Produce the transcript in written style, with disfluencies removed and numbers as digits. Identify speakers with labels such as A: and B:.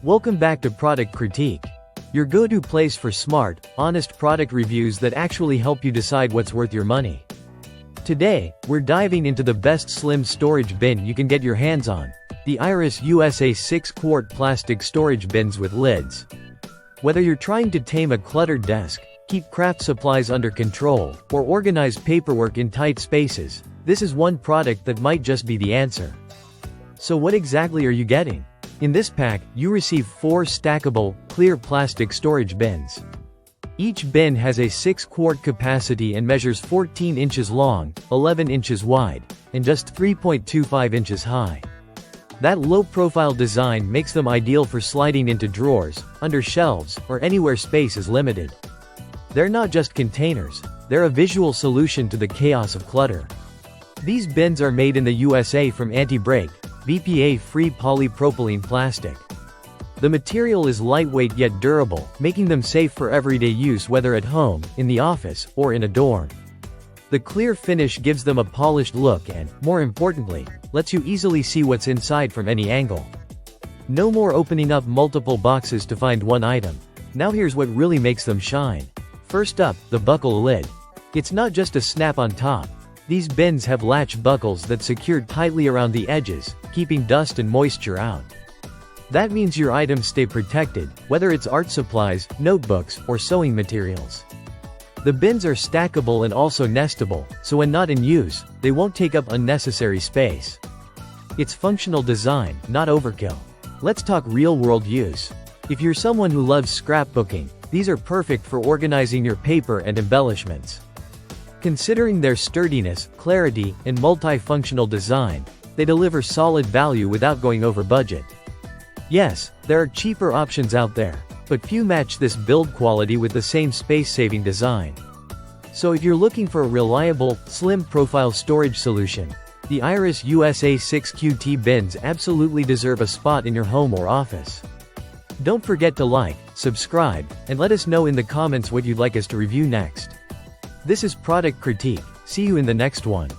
A: Welcome back to Product Critique, your go-to place for smart, honest product reviews that actually help you decide what's worth your money. Today, we're diving into the best slim storage bin you can get your hands on, the Iris USA 6-quart plastic storage bins with lids. Whether you're trying to tame a cluttered desk, keep craft supplies under control, or organize paperwork in tight spaces, this is one product that might just be the answer. So what exactly are you getting? In this pack, you receive 4 stackable, clear plastic storage bins. Each bin has a 6-quart capacity and measures 14 inches long, 11 inches wide, and just 3.25 inches high. That low-profile design makes them ideal for sliding into drawers, under shelves, or anywhere space is limited. They're not just containers, they're a visual solution to the chaos of clutter. These bins are made in the USA from anti-break, BPA-free polypropylene plastic. The material is lightweight yet durable, making them safe for everyday use whether at home, in the office, or in a dorm. The clear finish gives them a polished look and, more importantly, lets you easily see what's inside from any angle. No more opening up multiple boxes to find one item. Now here's what really makes them shine. First up, the buckle lid. It's not just a snap on top. These bins have latch buckles that secure tightly around the edges, keeping dust and moisture out. That means your items stay protected, whether it's art supplies, notebooks, or sewing materials. The bins are stackable and also nestable, so when not in use, they won't take up unnecessary space. It's functional design, not overkill. Let's talk real-world use. If you're someone who loves scrapbooking, these are perfect for organizing your paper and embellishments. Considering their sturdiness, clarity, and multifunctional design, they deliver solid value without going over budget. Yes, there are cheaper options out there, but few match this build quality with the same space-saving design. So if you're looking for a reliable, slim-profile storage solution, the Iris USA 6QT bins absolutely deserve a spot in your home or office. Don't forget to like, subscribe, and let us know in the comments what you'd like us to review next. This is Product Critique. See you in the next one.